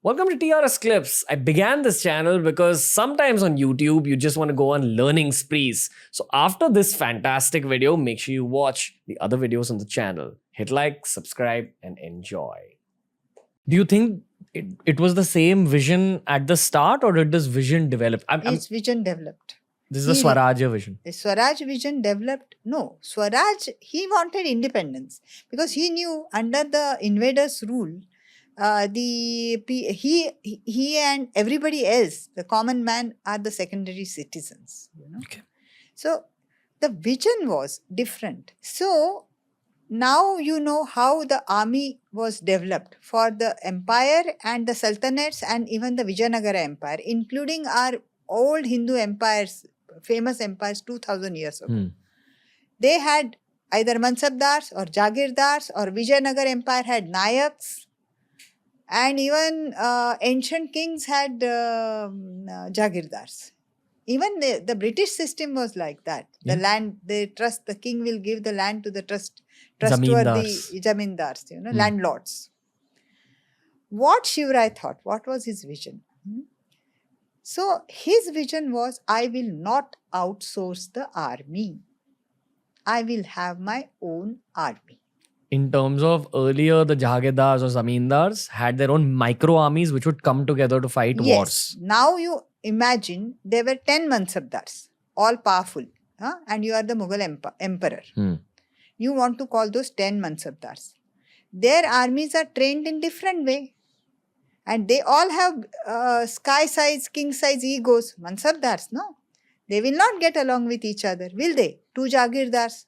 Welcome to TRS Clips. I began this channel because sometimes on YouTube you just want to go on learning sprees. So after this fantastic video, make sure you watch the other videos on the channel. Hit like, subscribe, and enjoy. Do you think it was the same vision at the start, or did this vision develop? His vision developed. This is the Swarajya vision. The Swaraj vision developed. No, Swaraj, he wanted independence because he knew under the invaders' rule, he and everybody else, the common man, are the secondary citizens. Okay. So the vision was different. So now you know how the army was developed for the empire and the sultanates and even the Vijayanagara empire, including our old Hindu empires, famous empires 2000 years ago. They had either Mansabdars or Jagirdars, or Vijayanagar empire had Nayaks, and even ancient kings had Jagirdars. Even the British system was like that. The land, they trust, the king will give the land to the trustworthy zamindars, landlords. What Shivarai thought, what was his vision? So his vision was, I will not outsource the army. I will have my own army. In terms of earlier, the Jagirdars or Zamindars had their own micro armies which would come together to fight wars. Now you imagine there were 10 Mansabdars, all powerful, and you are the Mughal emperor. You want to call those 10 Mansabdars. Their armies are trained in different way. And they all have sky-size, king-size egos. Mansabdars, no. They will not get along with each other, will they? Two Jagirdars.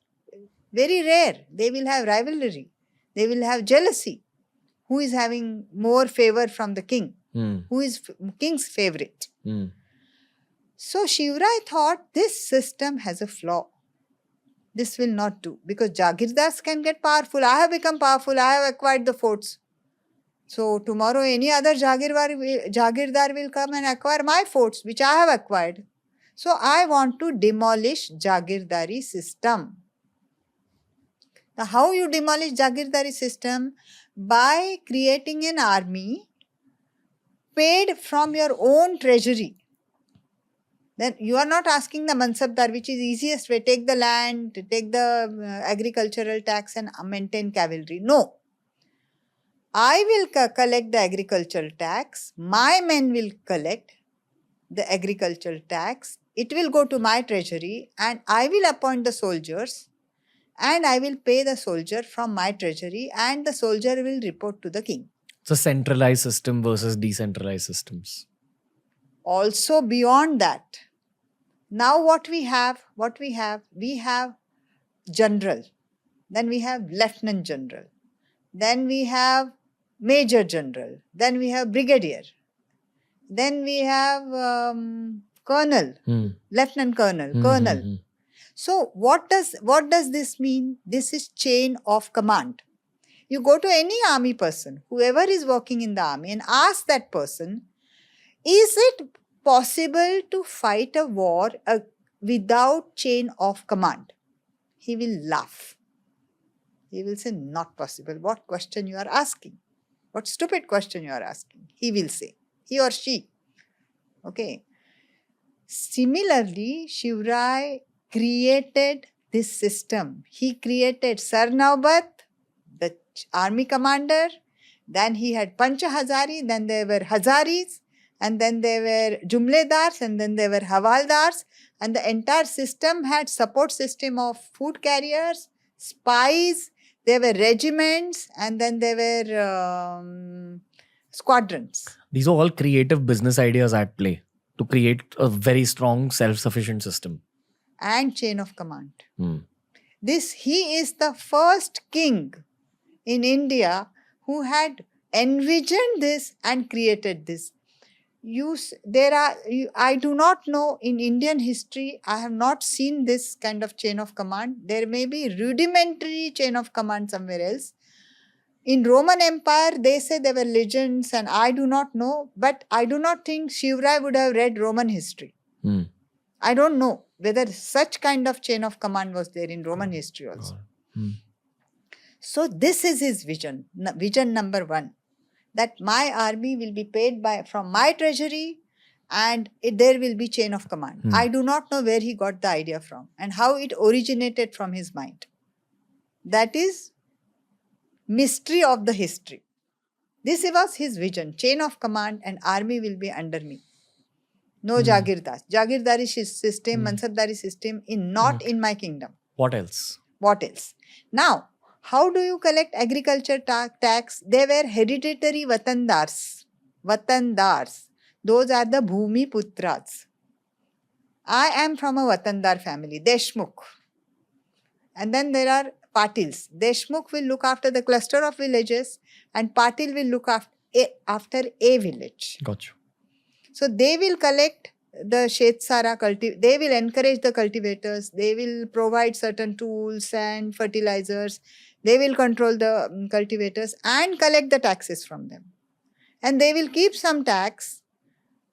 Very rare. They will have rivalry. They will have jealousy. Who is having more favor from the king? Who is king's favorite? So Shivarai thought this system has a flaw. This will not do. Because Jagirdars can get powerful. I have become powerful. I have acquired the forts. So tomorrow any other Jagirdar will come and acquire my forts, which I have acquired. So I want to demolish Jagirdari system. Now how you demolish Jagirdari system? By creating an army paid from your own treasury. Then you are not asking the Mansabdar, which is easiest way, take the land, take the agricultural tax and maintain cavalry. No. I will collect the agricultural tax. My men will collect the agricultural tax. It will go to my treasury and I will appoint the soldiers and I will pay the soldier from my treasury and the soldier will report to the king. It's a centralized system versus decentralized systems. Also beyond that, now what we have, we have general, then we have lieutenant general, then we have major general, then we have brigadier, then we have colonel, lieutenant colonel, So what does this mean? This is chain of command. You go to any army person, whoever is working in the army, and ask that person, is it possible to fight a war without chain of command? He will laugh. He will say, not possible. What question you are asking? What stupid question you are asking? He will say, he or she. Okay. Similarly, Shivarai created this system. He created Sar Naubat, the army commander. Then he had Pancha Hazari. Then there were Hazaris. And then there were Jumledars. And then there were Havaldars. And the entire system had support system of food carriers, spies. There were regiments, and then there were squadrons. These are all creative business ideas at play to create a very strong self-sufficient system. And chain of command. He is the first king in India who had envisioned this and created this. I do not know in Indian history, I have not seen this kind of chain of command. There may be rudimentary chain of command somewhere else. In Roman Empire, they say there were legends and I do not know, but I do not think Shivarai would have read Roman history. I don't know whether such kind of chain of command was there in Roman history also. So this is his vision. Vision number one. that my army will be paid from my treasury, and there will be chain of command. I do not know where he got the idea from and how it originated from his mind. That is mystery of the history. This was his vision, chain of command and army will be under me. No Jagirdar. Jagirdari system, Mansabdari system not in my kingdom. What else? What else? Now, how do you collect agriculture tax? They were hereditary Watandars. Watandars. Those are the Bhumi Putras. I am from a Watandar family, Deshmukh. And then there are Patils. Deshmukh will look after the cluster of villages and Patil will look after a village. Got you. So they will collect the Shetsara, they will encourage the cultivators, they will provide certain tools and fertilizers, they will control the cultivators and collect the taxes from them. And they will keep some tax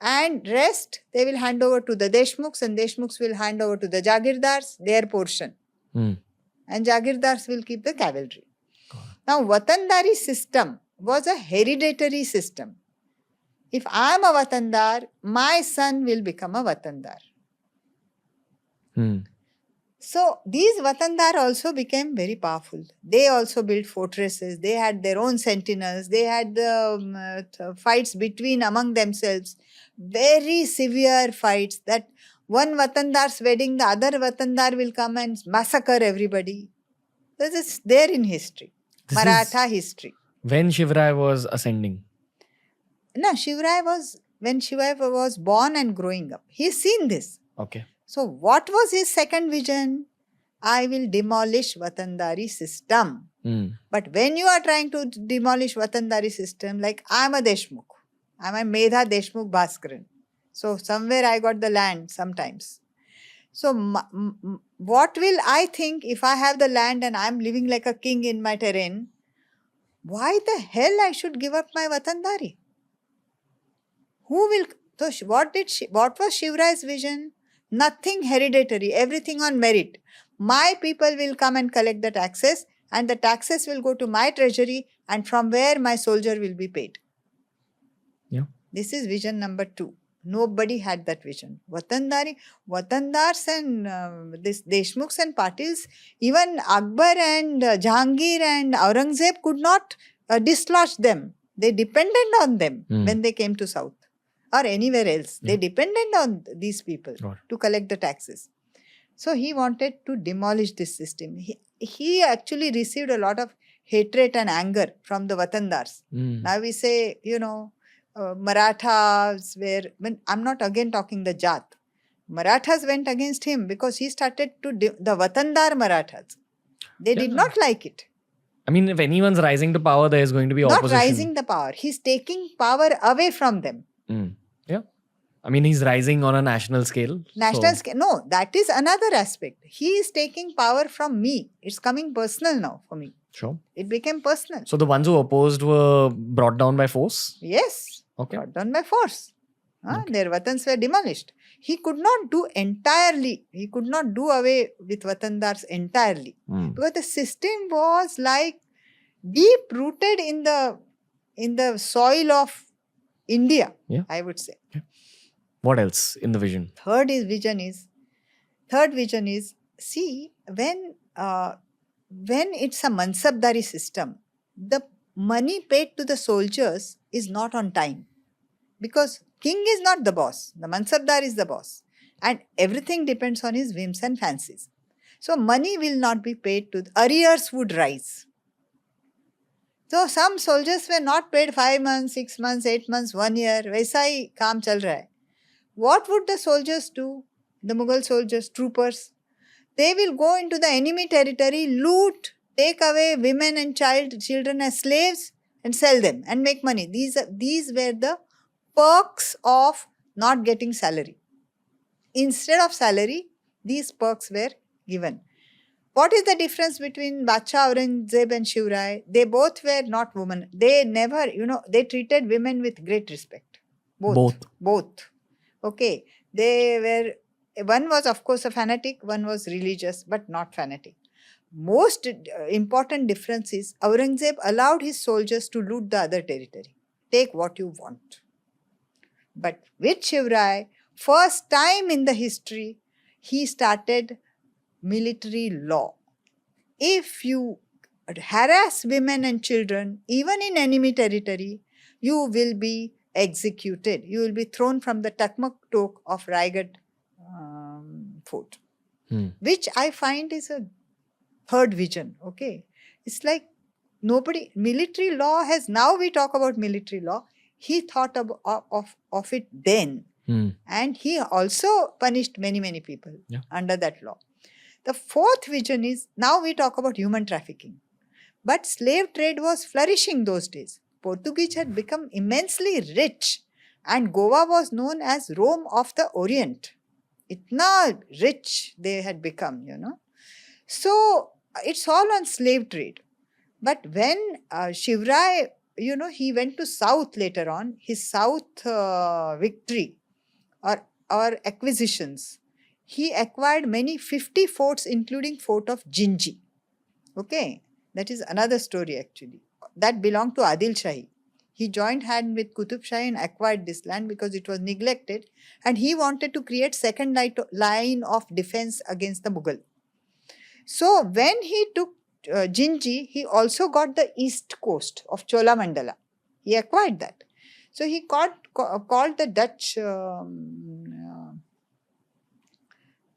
and rest they will hand over to the Deshmukhs and Deshmukhs will hand over to the Jagirdars, their portion. And Jagirdars will keep the cavalry. Now, Watandari system was a hereditary system. If I am a Watandar, my son will become a Watandar. So, these Watandar also became very powerful. They also built fortresses. They had their own sentinels. They had the fights among themselves. Very severe fights that one Watandar's wedding, the other Watandar will come and massacre everybody. This is there in history. Maratha history. When Shivarai was ascending? No, when Shivarai was born and growing up. He's seen this. Okay. So what was his second vision? I will demolish Watandari system. But when you are trying to demolish Watandari system, like I'm a Deshmukh. I'm a Medha Deshmukh Bhaskaran. So somewhere I got the land sometimes. So what will I think if I have the land and I'm living like a king in my terrain? Why the hell I should give up my Watandari? Who will? So what was Shivarai's vision? Nothing hereditary, everything on merit. My people will come and collect the taxes and the taxes will go to my treasury and from where my soldier will be paid. Yeah. This is vision number 2. Nobody had that vision. Watandars and this Deshmukhs and Patils, even Akbar and Jahangir and Aurangzeb could not dislodge them. They depended on them when they came to South or anywhere else. They depended on these people to collect the taxes. So he wanted to demolish this system. He actually received a lot of hatred and anger from the Watandars. Now we say, Marathas I'm not again talking the Jat. Marathas went against him because he started the Watandar Marathas. They did not like it. I mean, if anyone's rising to power, there is going to be opposition. Not rising the power. He's taking power away from them. Yeah. I mean, he's rising on a national scale. Scale. No, that is another aspect. He is taking power from me. It's coming personal now for me. Sure. It became personal. So the ones who opposed were brought down by force? Yes. Okay. Brought down by force. Okay. Their Watans were demolished. He could not do away with Watandars entirely. Because the system was like deep rooted in the soil of India, I would say. Yeah. What else in the vision? Third vision is, see, when it's a Mansabdari system, the money paid to the soldiers is not on time. Because king is not the boss. The Mansabdar is the boss. And everything depends on his whims and fancies. So money will not be paid to, arrears would rise. So some soldiers were not paid 5 months, 6 months, 8 months, 1 year. वैसा ही काम चल रहा है. What would the soldiers do? The Mughal soldiers, troopers. They will go into the enemy territory, loot, take away women and children as slaves and sell them and make money. These were the perks of not getting salary. Instead of salary, these perks were given. What is the difference between Badshah Aurangzeb and Shivarai? They both were not women. They never, they treated women with great respect. Both. Okay. One was of course a fanatic, one was religious, but not fanatic. Most important difference is Aurangzeb allowed his soldiers to loot the other territory. take what you want. But with Shivrai, first time in the history, he started military law. If you harass women and children, even in enemy territory, you will be executed. You will be thrown from the Takmak Tok of Raigad fort, which I find is a third vision. Okay, it's like nobody, military law has, now we talk about military law. He thought of it then, and he also punished many people under that law. The fourth vision is, now we talk about human trafficking. But slave trade was flourishing those days. Portuguese had become immensely rich, and Goa was known as Rome of the Orient. Itna rich they had become, So it's all on slave trade. But when Shivrai, he went to south later on, his south victory or acquisitions, he acquired many 50 forts, including fort of Jinji. Okay, that is another story actually. That belonged to Adil Shahi. He joined hand with Qutub Shahi and acquired this land because it was neglected, and he wanted to create second line of defense against the Mughal. So when he took Jinji, he also got the east coast of Cholamandala. He acquired that. So he called the Dutch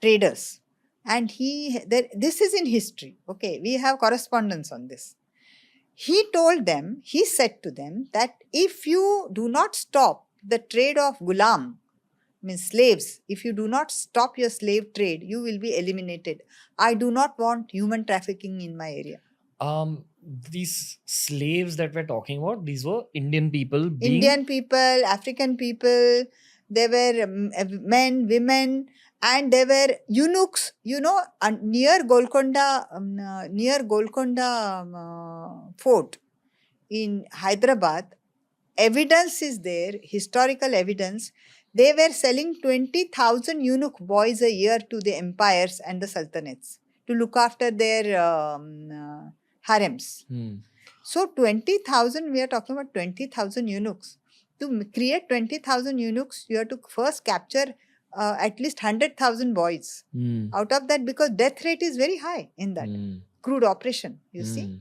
traders, and this is in history. Okay, we have correspondence on this. He said to them that if you do not stop the trade of gulam, means slaves, if you do not stop your slave trade, you will be eliminated. I do not want human trafficking in my area. These slaves that we're talking about, these were Indian people. Indian people, African people, they were men, women, and they were eunuchs, near Golconda fort in Hyderabad. Evidence is there, historical evidence. They were selling 20,000 eunuch boys a year to the empires and the sultanates to look after their harems. So 20,000, we are talking about 20,000 eunuchs. To create 20,000 eunuchs, you have to first capture at least 100,000 boys. Out of that, because death rate is very high in that crude operation, you see.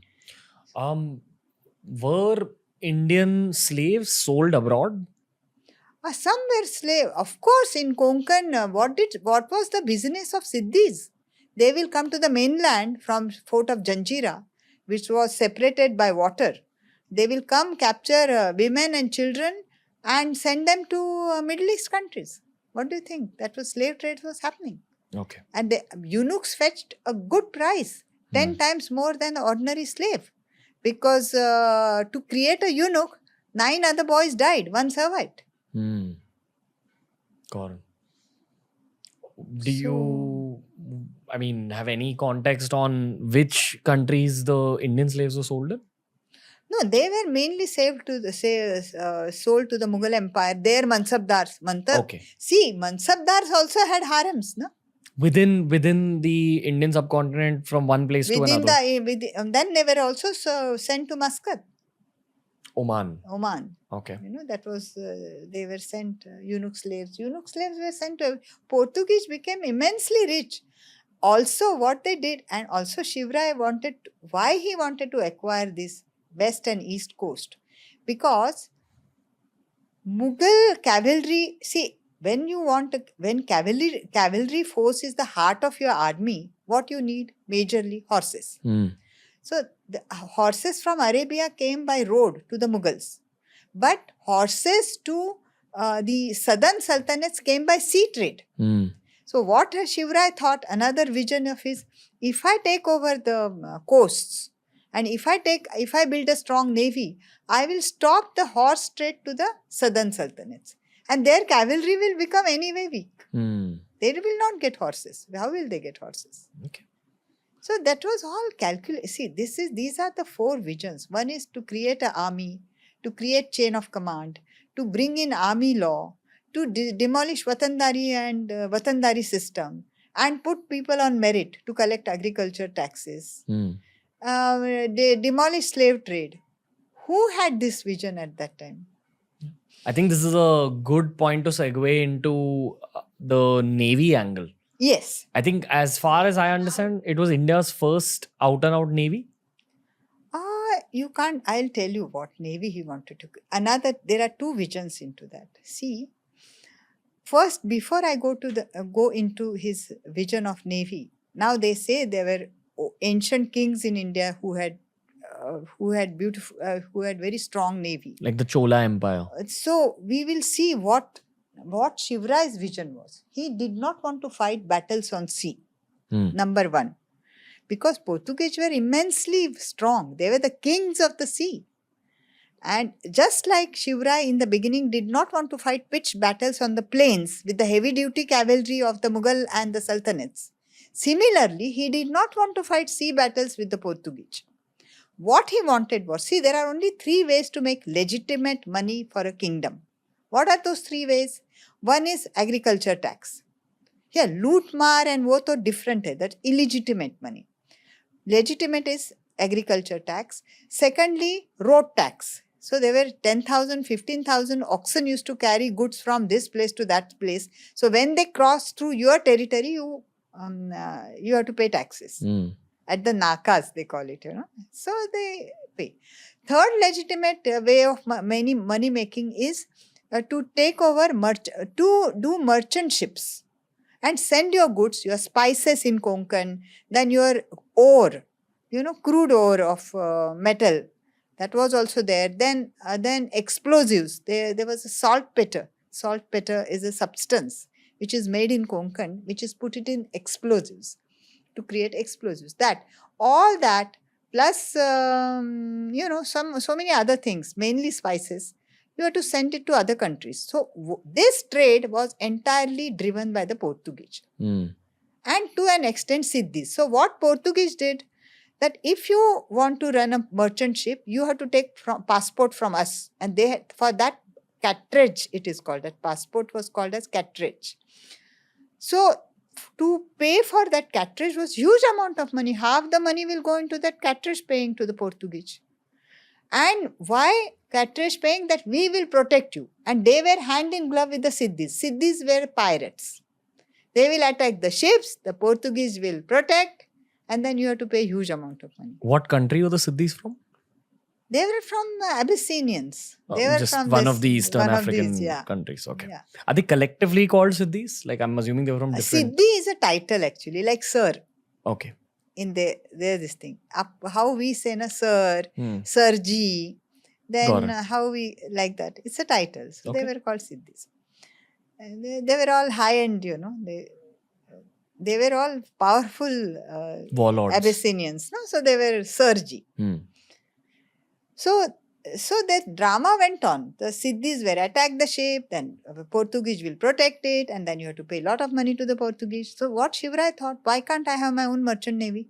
Were Indian slaves sold abroad? Some were slave. Of course, in Konkan, what was the business of Siddhis? They will come to the mainland from fort of Janjira, which was separated by water. They will come, capture women and children and send them to Middle East countries. What do you think? That was slave trade was happening. Okay. And the eunuchs fetched a good price, 10 times more than the ordinary slave. Because to create a eunuch, 9 other boys died, 1 survived. Got it. Do you, have any context on which countries the Indian slaves were sold in? No, they were mainly sold to the Mughal Empire. Their Mansabdars. Okay. See, Mansabdars also had harems, no? Within the Indian subcontinent, from one place to another. Then they were also sent to Muscat. Oman. Okay. That was, they were sent, eunuch slaves. Eunuch slaves were sent to, Portuguese became immensely rich. Also what they did, and also Shivrai why he wanted to acquire this west and east coast? Because Mughal cavalry, see, when cavalry force is the heart of your army, what you need? Majorly horses. So the horses from Arabia came by road to the Mughals. But horses to the southern sultanates came by sea trade. So what Shivrai thought, another vision of his, if I take over the coasts, and if I build a strong navy, I will stop the horse trade to the southern sultanates. And their cavalry will become anyway weak. They will not get horses. How will they get horses? Okay. So that was all calculated. See, these are the 4 visions. One is to create an army, to create chain of command, to bring in army law, to demolish Watandari and Watandari system, and put people on merit to collect agriculture taxes. They demolish slave trade. Who had this vision at that time? I think this is a good point to segue into the Navy angle. Yes. I think, as far as I understand, it was India's first out and out Navy. You can't. I'll tell you what Navy he wanted to. There are two visions into that. See, first, before I go into his vision of Navy, now they say there were ancient kings in India who had very strong navy. Like the Chola Empire. So we will see what Shivrai's vision was. He did not want to fight battles on sea. Number one, because Portuguese were immensely strong. They were the kings of the sea. And just like Shivrai in the beginning did not want to fight pitched battles on the plains with the heavy duty cavalry of the Mughal and the Sultanates, similarly, he did not want to fight sea battles with the Portuguese. What he wanted was, see, there are only three ways to make legitimate money for a kingdom. What are those three ways? One is agriculture tax. Here, loot maar and wo to different hai. That's illegitimate money. Legitimate is agriculture tax. Secondly, road tax. So there were 10,000, 15,000 oxen used to carry goods from this place to that place. So when they cross through your territory, you have to pay taxes. At the nakas, they call it, So they pay. Third legitimate way of money making is to take over, to do merchant ships and send your goods, your spices in Konkan, then your ore, crude ore of metal. That was also there. Then explosives. There was a saltpeter. Saltpeter is a substance which is made in Konkan, which is put it in explosives to create explosives. All that plus so many other things, mainly spices. You have to send it to other countries. So this trade was entirely driven by the Portuguese and to an extent Siddhis. So what Portuguese did, that if you want to run a merchant ship, you have to take passport from us, and they had, for that cartridge it is called. That passport was called as cartridge. So to pay for that cartridge was huge amount of money. Half the money will go into that cartridge paying to the Portuguese. And why cartridge paying? That we will protect you. And they were hand in glove with the Siddhis. Siddhis were pirates. They will attack the ships, the Portuguese will protect, and then you have to pay huge amount of money. What country were the Siddhis from? They were from Abyssinians. They were just from one of the Eastern African countries. Okay. Yeah. Are they collectively called Siddhis? Like, I'm assuming they were from different... Siddhi is a title actually, like sir. Okay. In their this thing. How we say na sir, sirji, then how we like that. It's a title. So they were called Siddhis. And they were all high-end, They were all powerful warlords. Abyssinians. No? So they were Sirji. So that drama went on. The Siddhis were attacked the ship, then the Portuguese will protect it, and then you have to pay a lot of money to the Portuguese. So what Shivrai thought, why can't I have my own merchant navy?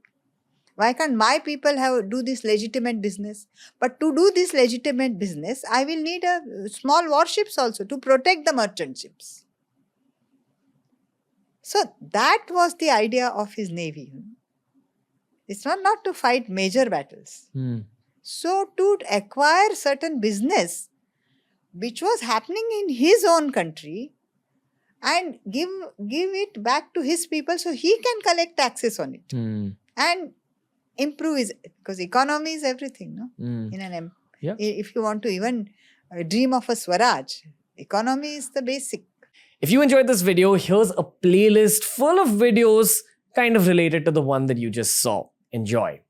Why can't my people do this legitimate business? But to do this legitimate business, I will need small warships also to protect the merchant ships. So that was the idea of his navy. It's not to fight major battles. So to acquire certain business which was happening in his own country and give it back to his people so he can collect taxes on it and improve his, because economy is everything, no? If you want to even dream of a Swaraj, economy is the basic. If you enjoyed this video, here's a playlist full of videos kind of related to the one that you just saw. Enjoy.